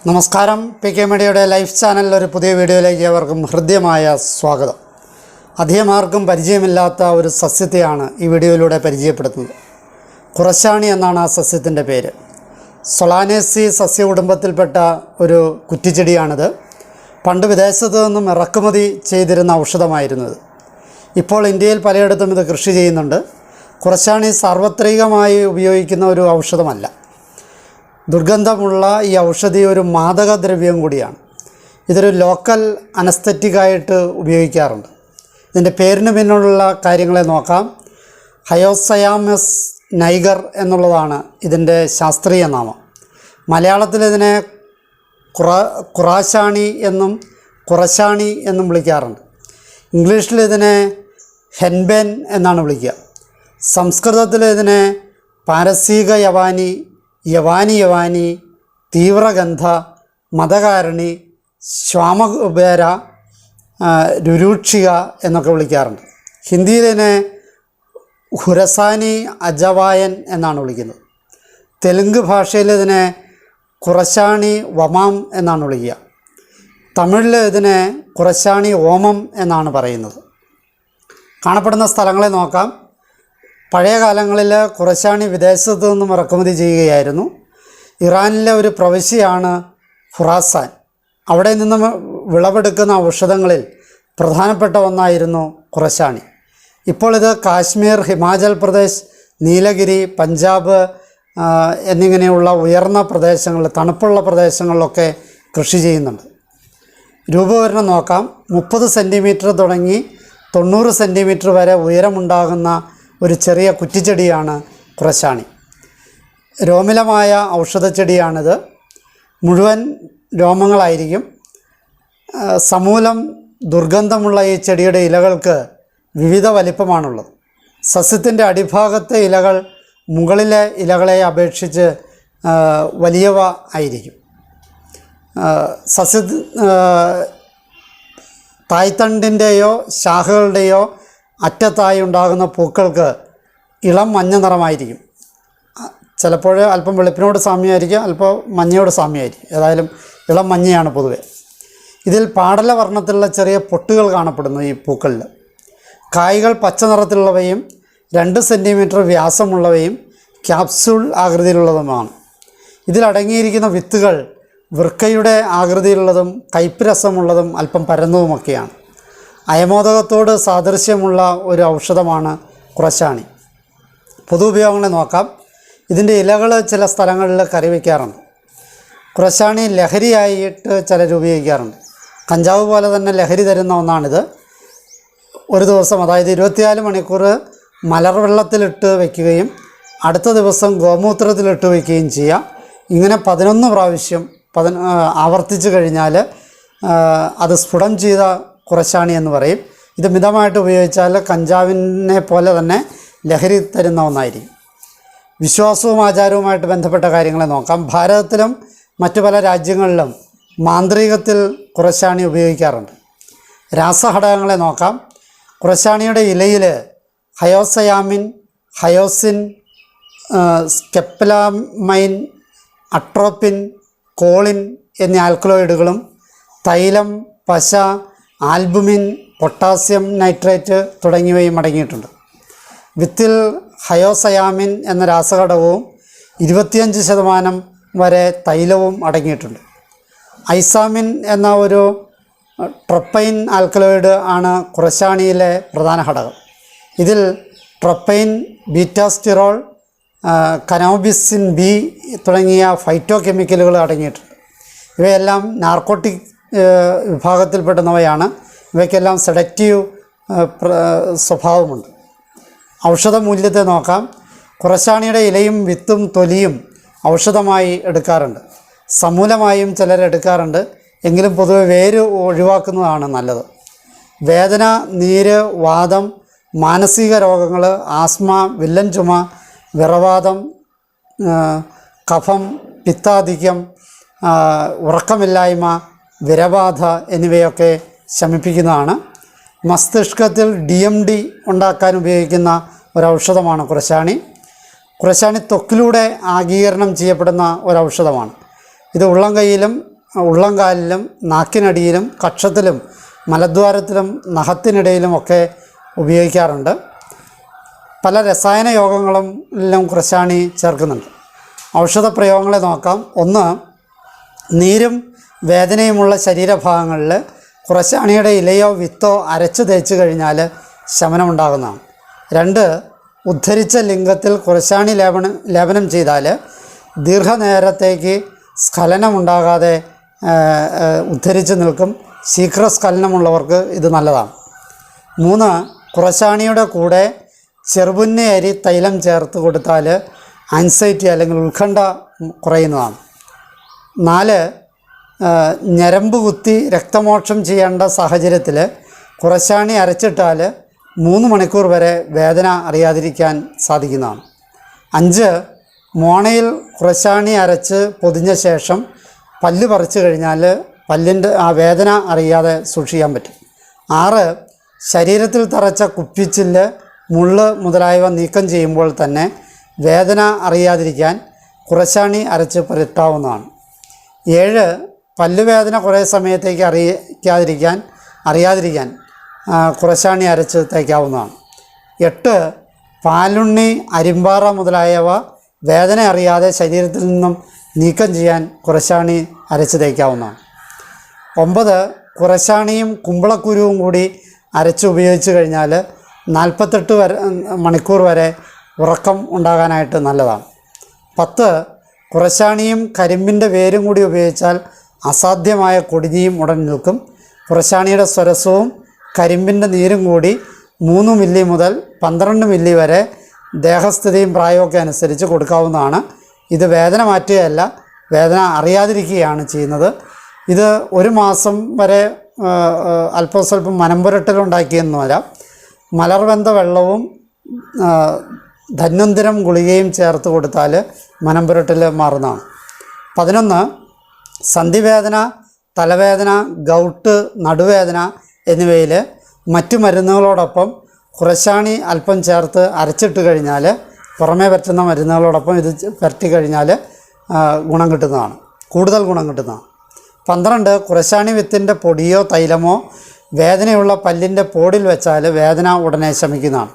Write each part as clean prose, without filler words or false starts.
നമസ്കാരം. PK മീഡിയയുടെ life ചാനലിൽ ഒരു പുതിയ വീഡിയോയിലേക്ക് ഏവർക്കും ഹൃദ്യമായ സ്വാഗതം. അധികമാർക്കും പരിചയമില്ലാത്ത ഒരു സസ്യത്തെയാണ് ഈ വീഡിയോയിലൂടെ പരിചയപ്പെടുത്തുന്നത്. കുറശാണി എന്നാണ് ആ സസ്യത്തിൻ്റെ പേര്. സൊളാനേസി സസ്യ കുടുംബത്തിൽപ്പെട്ട ഒരു കുറ്റിച്ചെടിയാണിത്. പണ്ട് വിദേശത്തു നിന്നും ഇറക്കുമതി ചെയ്തിരുന്ന ഔഷധമായിരുന്നത്. ഇപ്പോൾ ഇന്ത്യയിൽ പലയിടത്തും ഇത് കൃഷി ചെയ്യുന്നുണ്ട്. കുറശാണി സാർവത്രികമായി ഉപയോഗിക്കുന്ന ഒരു ഔഷധമല്ല. ദുർഗന്ധമുള്ള ഈ ഔഷധി ഒരു മാദകദ്രവ്യം കൂടിയാണ്. ഇതൊരു ലോക്കൽ അനസ്തെറ്റിക്കായിട്ട് ഉപയോഗിക്കാറുണ്ട്. ഇതിൻ്റെ പേരിന് പിന്നിലുള്ള കാര്യങ്ങളെ നോക്കാം. ഹയോസയാമസ് നൈഗർ എന്നുള്ളതാണ് ഇതിൻ്റെ ശാസ്ത്രീയ നാമം. മലയാളത്തിൽ ഇതിനെ ഖുറാശാണി എന്നും കുറശാണി എന്നും വിളിക്കാറുണ്ട്. ഇംഗ്ലീഷിൽ ഇതിനെ ഹെൻബെൻ എന്നാണ് വിളിക്കുക. സംസ്കൃതത്തിൽ ഇതിനെ പാരസീക യവാനി, യവാനി, തീവ്രഗന്ധ, മതകാരണി, ശ്വാമകുബേര, രുരൂക്ഷിക എന്നൊക്കെ വിളിക്കാറുണ്ട്. ഹിന്ദിയിലിനെ ഹുരസാനി അജവായൻ എന്നാണ് വിളിക്കുന്നത്. തെലുങ്ക് ഭാഷയിൽ ഇതിനെ കുറശാണി വമാം എന്നാണ് വിളിക്കുക. തമിഴിൽ ഇതിനെ കുറശാണി ഓമം എന്നാണ് പറയുന്നത്. കാണപ്പെടുന്ന സ്ഥലങ്ങളെ നോക്കാം. പഴയ കാലങ്ങളിൽ കുറശാണി വിദേശത്തു നിന്നും ഇറക്കുമതി ചെയ്യുകയായിരുന്നു. ഇറാനിലെ ഒരു പ്രവിശ്യയാണ് ഖുറാസാൻ. അവിടെ നിന്നും വിളവെടുക്കുന്ന ഔഷധങ്ങളിൽ പ്രധാനപ്പെട്ട ഒന്നായിരുന്നു കുറശാണി. ഇപ്പോൾ ഇത് കാശ്മീർ, ഹിമാചൽ പ്രദേശ്, നീലഗിരി, പഞ്ചാബ് എന്നിങ്ങനെയുള്ള ഉയർന്ന പ്രദേശങ്ങളിൽ, തണുപ്പുള്ള പ്രദേശങ്ങളിലൊക്കെ കൃഷി ചെയ്യുന്നുണ്ട്. രൂപവരണം നോക്കാം. 30 സെൻറ്റിമീറ്റർ തുടങ്ങി 90 സെൻറ്റിമീറ്റർ വരെ ഉയരമുണ്ടാകുന്ന ഒരു ചെറിയ കുറ്റിച്ചെടിയാണ് കുറശാണി. രോമിലമായ ഔഷധച്ചെടിയാണിത്. മുഴുവൻ രോമങ്ങളായിരിക്കും. സമൂലം ദുർഗന്ധമുള്ള ഈ ചെടിയുടെ ഇലകൾക്ക് വിവിധ വലിപ്പമാണുള്ളത്. സസ്യത്തിൻ്റെ അടിഭാഗത്തെ ഇലകൾ മുകളിലെ ഇലകളെ അപേക്ഷിച്ച് വലിയവ ആയിരിക്കും. തായ്തണ്ടിൻ്റെയോ ശാഖകളുടെയോ അറ്റത്തായി ഉണ്ടാകുന്ന പൂക്കൾക്ക് ഇളം മഞ്ഞ നിറമായിരിക്കും. ചിലപ്പോൾ അല്പം വെളുപ്പിനോട് സാമ്യമായിരിക്കും, അല്പം മഞ്ഞയോട് സാമ്യമായിരിക്കും. ഏതായാലും ഇളം മഞ്ഞയാണ് പൊതുവെ. ഇതിൽ പാടല വർണ്ണത്തിലുള്ള ചെറിയ പൊട്ടുകൾ കാണപ്പെടുന്നു ഈ പൂക്കളിൽ. കായ്കൾ പച്ച നിറത്തിലുള്ളവയും 2 സെൻറ്റിമീറ്റർ വ്യാസമുള്ളവയും ക്യാപ്സ്യൂൾ ആകൃതിയിലുള്ളതുമാണ്. ഇതിലടങ്ങിയിരിക്കുന്ന വിത്തുകൾ വൃക്കയുടെ ആകൃതിയിലുള്ളതും കയ്പ്പ് രസമുള്ളതും അല്പം പരന്നതുമൊക്കെയാണ്. അയമോദകത്തോട് സാദൃശ്യമുള്ള ഒരു ഔഷധമാണ് കുറശാണി. പൊതു ഉപയോഗങ്ങളെ നോക്കാം. ഇതിൻ്റെ ഇലകൾ ചില സ്ഥലങ്ങളിൽ കറി വയ്ക്കാറുണ്ട്. കുറശാണി ലഹരിയായിട്ട് ചിലർ ഉപയോഗിക്കാറുണ്ട്. കഞ്ചാവ് പോലെ തന്നെ ലഹരി തരുന്ന ഒന്നാണിത്. ഒരു ദിവസം, അതായത് 24 മണിക്കൂർ മലർവെള്ളത്തിലിട്ട് വയ്ക്കുകയും അടുത്ത ദിവസം ഗോമൂത്രത്തിലിട്ട് വയ്ക്കുകയും ചെയ്യാം. ഇങ്ങനെ 11 പ്രാവശ്യം ആവർത്തിച്ച് കഴിഞ്ഞാൽ അത് സ്ഫുടം ചെയ്ത കുറശാണി എന്ന് പറയും. ഇത് മിതമായിട്ട് ഉപയോഗിച്ചാൽ കഞ്ചാവിനെ പോലെ തന്നെ ലഹരി തരുന്ന ഒന്നായിരിക്കും. വിശ്വാസവും ആചാരവുമായിട്ട് ബന്ധപ്പെട്ട കാര്യങ്ങളെ നോക്കാം. ഭാരതത്തിലും മറ്റു പല രാജ്യങ്ങളിലും മാന്ത്രികത്തിൽ കുറശാണി ഉപയോഗിക്കാറുണ്ട്. രാസഘടകങ്ങളെ നോക്കാം. കുറശാണിയുടെ ഇലയിൽ ഹയോസയാമിൻ, ഹയോസിൻ, സ്കെപ്ലാമൈൻ, അട്രോപ്പിൻ, കോളിൻ എന്നീ ആൽക്കലോയിഡുകളും തൈലം, പശ, ആൽബുമിൻ, പൊട്ടാസ്യം നൈട്രേറ്റ് തുടങ്ങിയവയും അടങ്ങിയിട്ടുണ്ട്. വിത്തിൽ ഹയോസയാമിൻ എന്ന രാസഘടകവും 25% വരെ തൈലവും അടങ്ങിയിട്ടുണ്ട്. ഐസാമിൻ എന്ന ഒരു ട്രൊപ്പൈൻ ആൽക്കലോയിഡ് ആണ് കുറശാണിയിലെ പ്രധാന ഘടകം. ഇതിൽ ട്രൊപ്പൈൻ, ബീറ്റാസ്റ്റിറോൾ, കനോബിസിൻ ബി തുടങ്ങിയ ഫൈറ്റോ കെമിക്കലുകൾ അടങ്ങിയിട്ടുണ്ട്. ഇവയെല്ലാം നാർക്കോട്ടിക് വിഭാഗത്തിൽപ്പെടുന്നവയാണ്. ഇവയ്ക്കെല്ലാം സെഡക്റ്റീവ് സ്വഭാവമുണ്ട്. ഔഷധ മൂല്യത്തെ നോക്കാം. കുറശാണിയുടെ ഇലയും വിത്തും തൊലിയും ഔഷധമായി എടുക്കാറുണ്ട്. സമൂലമായും ചിലർ എടുക്കാറുണ്ട്. എങ്കിലും പൊതുവെ വേര് ഒഴിവാക്കുന്നതാണ് നല്ലത്. വേദന, നീര്, വാദം, മാനസിക രോഗങ്ങൾ, ആസ്മ, വില്ലൻ ചുമ, വിറവാദം, കഫം, പിത്താധിക്യം, ഉറക്കമില്ലായ്മ, വിരബാധ എന്നിവയൊക്കെ ശമിപ്പിക്കുന്നതാണ്. മസ്തിഷ്കത്തിൽ DMD ഉണ്ടാക്കാൻ ഉപയോഗിക്കുന്ന ഒരൗഷധമാണ് കുറശാണി. കുറശാണി ത്വക്കിലൂടെ ആഗീകരണം ചെയ്യപ്പെടുന്ന ഒരൗഷധമാണ്. ഇത് ഉള്ളം കൈയിലും ഉള്ളംകാലിലും നാക്കിനടിയിലും കക്ഷത്തിലും മലദ്വാരത്തിലും നഖത്തിനിടയിലുമൊക്കെ ഉപയോഗിക്കാറുണ്ട്. പല രസായന യോഗങ്ങളിലും കുറശാണി ചേർക്കുന്നുണ്ട്. ഔഷധ പ്രയോഗങ്ങളെ നോക്കാം. 1. നീരും വേദനയുമുള്ള ശരീരഭാഗങ്ങളിൽ കുറശാണിയുടെ ഇലയോ വിത്തോ അരച്ച് തേച്ച് കഴിഞ്ഞാൽ ശമനമുണ്ടാകുന്നതാണ്. 2. ഉദ്ധരിച്ച ലിംഗത്തിൽ കുറശാണി ലേപനം ചെയ്താൽ ദീർഘനേരത്തേക്ക് സ്ഖലനമുണ്ടാകാതെ ഉദ്ധരിച്ച് നിൽക്കും. ശീഘ്രസ്ഖലനമുള്ളവർക്ക് ഇത് നല്ലതാണ്. 3. കുറശാണിയുടെ കൂടെ ചെറുപുന്ന അരി തൈലം ചേർത്ത് കൊടുത്താൽ ആൻസൈറ്റി അല്ലെങ്കിൽ ഉത്കണ്ഠ കുറയുന്നതാണ്. 4. ഞരമ്പ് കുത്തി രക്തമോക്ഷം ചെയ്യേണ്ട സാഹചര്യത്തിൽ കുറശാണി അരച്ചിട്ടാൽ 3 മണിക്കൂർ വരെ വേദന അറിയാതിരിക്കാൻ സാധിക്കുന്നതാണ്. 5. മോണയിൽ കുറശാണി അരച്ച് പൊതിഞ്ഞ ശേഷം പല്ല് പറിച്ചു കഴിഞ്ഞാൽ പല്ലിൻ്റെ ആ വേദന അറിയാതെ സൂക്ഷിക്കാൻ പറ്റും. 6. ശരീരത്തിൽ തറച്ച കുപ്പിച്ചില്ല്, മുള്ള് മുതലായവ നീക്കം ചെയ്യുമ്പോൾ തന്നെ വേദന അറിയാതിരിക്കാൻ കുറശാണി അരച്ച് പുരട്ടാവുന്നതാണ്. 7. പല്ലുവേദന കുറേ സമയത്തേക്ക് അറിയാതിരിക്കാൻ കുറശാണി അരച്ച് തേക്കാവുന്നതാണ്. 8. പാലുണ്ണി, അരിമ്പാറ മുതലായവ വേദന അറിയാതെ ശരീരത്തിൽ നിന്നും നീക്കം ചെയ്യാൻ കുറശാണി അരച്ച് തേക്കാവുന്നതാണ്. 9. കുറശാണിയും കുമ്പളക്കുരുവും കൂടി അരച്ച് ഉപയോഗിച്ച് കഴിഞ്ഞാൽ 48 മണിക്കൂർ വരെ ഉറക്കം ഉണ്ടാകാനായിട്ട് നല്ലതാണ്. 10. കുറശാണിയും കരിമ്പിൻ്റെ വേരും കൂടി ഉപയോഗിച്ചാൽ അസാധ്യമായ കൊടിഞ്ഞിയും ഉടൻ നിൽക്കും. കുറശാണിയുടെ സ്വരസവും കരിമ്പിൻ്റെ നീരും കൂടി 3 മില്ലി മുതൽ 12 മില്ലി വരെ ദേഹസ്ഥിതിയും പ്രായമൊക്കെ അനുസരിച്ച് കൊടുക്കാവുന്നതാണ്. ഇത് വേദന മാറ്റുകയല്ല, വേദന അറിയാതിരിക്കുകയാണ് ചെയ്യുന്നത്. ഇത് 1 മാസം വരെ അല്പം സ്വല്പം മനംപുരട്ടലുണ്ടാക്കിയെന്ന് വരാം. മലർവെന്ത വെള്ളവും ധന്വന്തരം ഗുളികയും ചേർത്ത് കൊടുത്താൽ മനംപുരട്ടൽ മാറുന്നതാണ്. 11. സന്ധിവേദന, തലവേദന, ഗൗട്ട്, നടുവേദന എന്നിവയിൽ മറ്റു മരുന്നുകളോടൊപ്പം കുറശാണി അല്പം ചേർത്ത് അരച്ചിട്ട് കഴിഞ്ഞാൽ, പുറമേ പറ്റുന്ന മരുന്നുകളോടൊപ്പം ഇത് പരട്ടി കഴിഞ്ഞാൽ ഗുണം കിട്ടുന്നതാണ്, കൂടുതൽ ഗുണം കിട്ടുന്നതാണ്. 12. കുറശാണി വിത്തിൻ്റെ പൊടിയോ തൈലമോ വേദനയുള്ള പല്ലിൻ്റെ പോടിൽ വെച്ചാൽ വേദന ഉടനെ ശമിക്കുന്നതാണ്.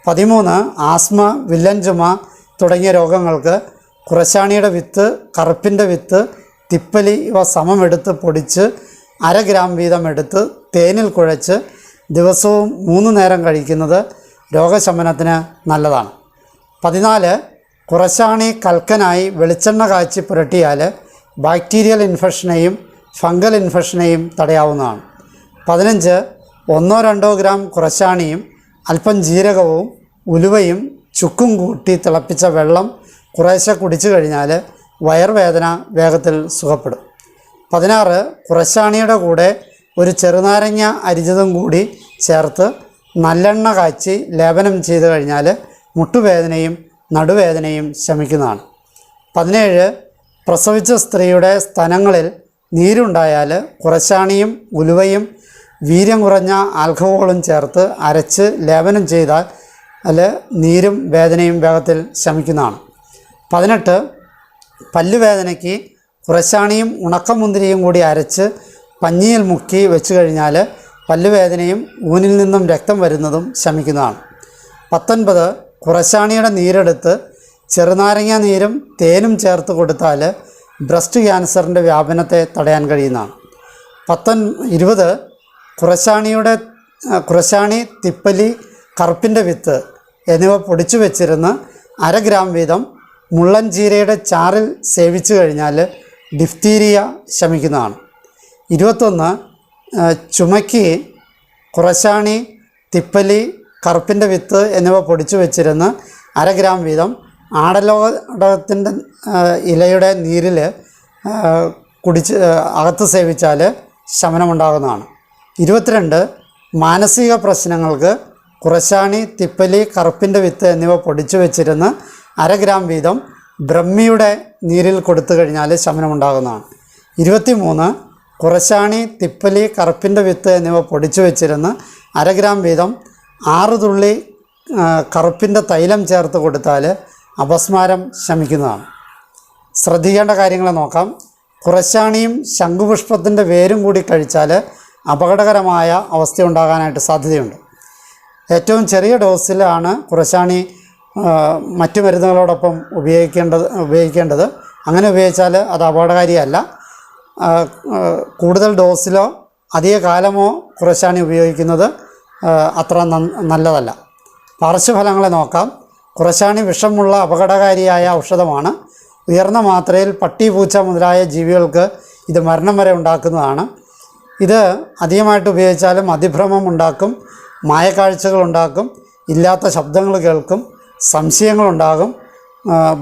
13. ആസ്മ, വില്ലൻ ചുമ തുടങ്ങിയ രോഗങ്ങൾക്ക് കുറശാണിയുടെ വിത്ത്, കറുപ്പിൻ്റെ വിത്ത്, തിപ്പലി ഇവ സമമെടുത്ത് പൊടിച്ച് 1/2 ഗ്രാം വീതം എടുത്ത് തേനിൽ കുഴച്ച് ദിവസവും 3 നേരം കഴിക്കുന്നത് രോഗശമനത്തിന് നല്ലതാണ്. 14. കുറശാണി കൽക്കനായി വെളിച്ചെണ്ണ കാച്ചി പുരട്ടിയാൽ ബാക്ടീരിയൽ ഇൻഫെക്ഷനെയും ഫംഗൽ ഇൻഫെക്ഷനെയും തടയാവുന്നതാണ്. 15. 1-2 ഗ്രാം കുറശാണിയും അല്പം ജീരകവും ഉലുവയും ചുക്കും കൂട്ടി തിളപ്പിച്ച വെള്ളം കുറേശ്ശെ കുടിച്ചു കഴിഞ്ഞാൽ വയറുവേദന വേഗത്തിൽ സുഖപ്പെടും. 16. കുറശാണിയുടെ കൂടെ ഒരു ചെറുനാരങ്ങ അരിച്ചതും കൂടി ചേർത്ത് നല്ലെണ്ണ കാച്ചി ലേപനം ചെയ്ത് കഴിഞ്ഞാൽ മുട്ടുവേദനയും നടുവേദനയും ശമിക്കുന്നതാണ്. 17. പ്രസവിച്ച സ്ത്രീയുടെ സ്തനങ്ങളിൽ നീരുണ്ടായാൽ കുറശാണിയും ഉലുവയും വീര്യം കുറഞ്ഞ ആൽക്കഹോളും ചേർത്ത് അരച്ച് ലേപനം ചെയ്താൽ നീരും വേദനയും വേഗത്തിൽ ശമിക്കുന്നതാണ്. 18. പല്ലുവേദനയ്ക്ക് കുറശാണിയും ഉണക്കമുന്തിരിയും കൂടി അരച്ച് പഞ്ഞിയിൽ മുക്കി വെച്ച് കഴിഞ്ഞാൽ പല്ലുവേദനയും ഊനിൽ നിന്നും രക്തം വരുന്നതും ശമിക്കുന്നതാണ്. 19. കുറശാണിയുടെ നീരെടുത്ത് ചെറുനാരങ്ങ നീരും തേനും ചേർത്ത് കൊടുത്താൽ ബ്രസ്റ്റ് ക്യാൻസറിൻ്റെ വ്യാപനത്തെ തടയാൻ കഴിയുന്നതാണ്. 20. കുറശാണി, തിപ്പലി, കറുപ്പിൻ്റെ വിത്ത് എന്നിവ പൊടിച്ചു വെച്ചിരുന്ന് 1/2 ഗ്രാം വീതം മുള്ളൻ ചീരയുടെ ചാറിൽ സേവിച്ചു കഴിഞ്ഞാൽ ഡിഫ്തീരിയ ശമിക്കുന്നതാണ്. 21. ചുമയ്ക്ക് കുറശാണി, തിപ്പലി, കറുപ്പിൻ്റെ വിത്ത് എന്നിവ പൊടിച്ചു വെച്ചിരുന്ന് 1/2 ഗ്രാം വീതം ആടലോടകത്തിൻ്റെ ഇലയുടെ നീരിൽ അകത്ത് സേവിച്ചാൽ ശമനമുണ്ടാകുന്നതാണ്. 22. മാനസിക പ്രശ്നങ്ങൾക്ക് കുറശാണി, തിപ്പലി, കറുപ്പിൻ്റെ വിത്ത് എന്നിവ പൊടിച്ചു വെച്ചിരുന്ന് 1/2 ഗ്രാം വീതം ബ്രഹ്മിയുടെ നീരിൽ കൊടുത്തു കഴിഞ്ഞാൽ ശമനമുണ്ടാകുന്നതാണ്. 23. കുറശാണി, തിപ്പലി, കറുപ്പിൻ്റെ വിത്ത് എന്നിവ പൊടിച്ചു വെച്ചിരുന്ന് 1/2 ഗ്രാം വീതം 6 തുള്ളി കറുപ്പിൻ്റെ തൈലം ചേർത്ത് കൊടുത്താൽ അപസ്മാരം ശമിക്കുന്നതാണ്. ശ്രദ്ധിക്കേണ്ട കാര്യങ്ങൾ നോക്കാം. കുറശാണിയും ശംഖുപുഷ്പത്തിൻ്റെ വേരും കൂടി കഴിച്ചാൽ അപകടകരമായ അവസ്ഥ ഉണ്ടാകാനായിട്ട് സാധ്യതയുണ്ട്. ഏറ്റവും ചെറിയ ഡോസിലാണ് കുറശാണി മറ്റു മരുന്നുകളോടൊപ്പം ഉപയോഗിക്കേണ്ടത്. അങ്ങനെ ഉപയോഗിച്ചാൽ അത് അപകടകാരിയല്ല. കൂടുതൽ ഡോസിലോ അധിക കാലമോ കുറശാണി ഉപയോഗിക്കുന്നത് അത്ര നല്ലതല്ല. പാർശ്വഫലങ്ങളെ നോക്കാം. കുറശാണി വിഷമുള്ള അപകടകാരിയായ ഔഷധമാണ്. ഉയർന്ന മാത്രയിൽ പട്ടി, പൂച്ച മുതലായ ജീവികൾക്ക് ഇത് മരണം വരെ ഉണ്ടാക്കുന്നതാണ്. ഇത് അധികമായിട്ട് ഉപയോഗിച്ചാലും അതിഭ്രമം ഉണ്ടാക്കും, മായക്കാഴ്ചകളുണ്ടാക്കും, ഇല്ലാത്ത ശബ്ദങ്ങൾ കേൾക്കും, സംശയങ്ങളുണ്ടാകും,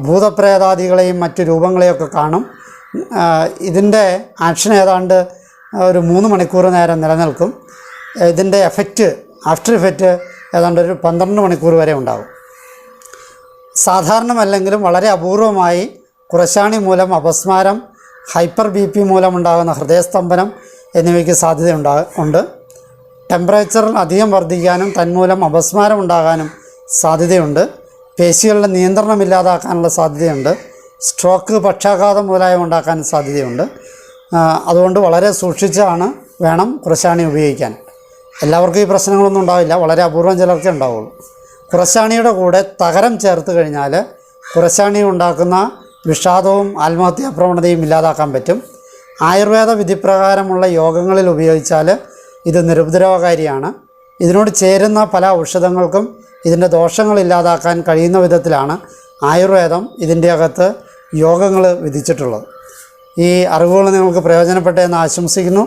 ഭൂതപ്രേതാദികളെയും മറ്റു രൂപങ്ങളെയൊക്കെ കാണും. ഇതിൻ്റെ ആക്ഷൻ ഏതാണ്ട് ഒരു 3 മണിക്കൂർ നേരം നിലനിൽക്കും. ഇതിൻ്റെ ആഫ്റ്റർ ഇഫക്റ്റ് ഏതാണ്ട് ഒരു 12 മണിക്കൂർ വരെ ഉണ്ടാകും. സാധാരണമല്ലെങ്കിലും വളരെ അപൂർവമായി കുറശാണി മൂലം അപസ്മാരം, ഹൈപ്പർ BP മൂലമുണ്ടാകുന്ന ഹൃദയസ്തംഭനം എന്നിവയ്ക്ക് സാധ്യതയുണ്ട്. ടെമ്പറേച്ചർ അധികം വർദ്ധിക്കാനും തന്മൂലം അപസ്മാരം ഉണ്ടാകാനും സാധ്യതയുണ്ട്. പേശികളുടെ നിയന്ത്രണം ഇല്ലാതാക്കാനുള്ള സാധ്യതയുണ്ട്. സ്ട്രോക്ക്, പക്ഷാഘാതം മുതലായവ ഉണ്ടാക്കാനും സാധ്യതയുണ്ട്. അതുകൊണ്ട് വളരെ സൂക്ഷിച്ചാണ് വേണം കുറശാണി ഉപയോഗിക്കാൻ. എല്ലാവർക്കും ഈ പ്രശ്നങ്ങളൊന്നും ഉണ്ടാവില്ല, വളരെ അപൂർവം ചിലർക്കേ ഉണ്ടാവുള്ളൂ. കുറശാണിയുടെ കൂടെ തകരം ചേർത്ത് കഴിഞ്ഞാൽ കുറശാണി ഉണ്ടാക്കുന്ന വിഷാദവും ആത്മഹത്യാ പ്രവണതയും ഇല്ലാതാക്കാൻ പറ്റും. ആയുർവേദ വിധിപ്രകാരമുള്ള യോഗങ്ങളിൽ ഉപയോഗിച്ചാൽ ഇത് നിരുപദ്രവകാരിയാണ്. ഇതിനോട് ചേരുന്ന പല ഔഷധങ്ങൾക്കും ഇതിൻ്റെ ദോഷങ്ങൾ ഇല്ലാതാക്കാൻ കഴിയുന്ന വിധത്തിലാണ് ആയുർവേദം ഇതിൻ്റെ അകത്ത് യോഗങ്ങൾ വിധിച്ചിട്ടുള്ളത്. ഈ അറിവുകൾ നിങ്ങൾക്ക് പ്രയോജനപ്പെട്ടെന്ന് ആശംസിക്കുന്നു.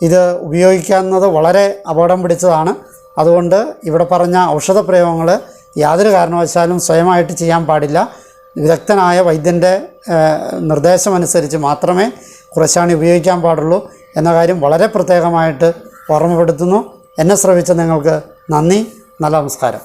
ഇത് ഉപയോഗിക്കുന്നത് വളരെ അപകടം പിടിച്ചതാണ്. അതുകൊണ്ട് ഇവിടെ പറഞ്ഞ ഔഷധ പ്രയോഗങ്ങൾ യാതൊരു കാരണവശാലും സ്വയമായിട്ട് ചെയ്യാൻ പാടില്ല. വിദഗ്ധനായ വൈദ്യൻ്റെ നിർദ്ദേശമനുസരിച്ച് മാത്രമേ കുറശാണി ഉപയോഗിക്കാൻ പാടുള്ളൂ എന്ന കാര്യം വളരെ പ്രത്യേകമായിട്ട് ഓർമ്മപ്പെടുത്തുന്നു. എന്നെ ശ്രവിച്ച നിങ്ങൾക്ക് നന്ദി. നല്ല നമസ്കാരം.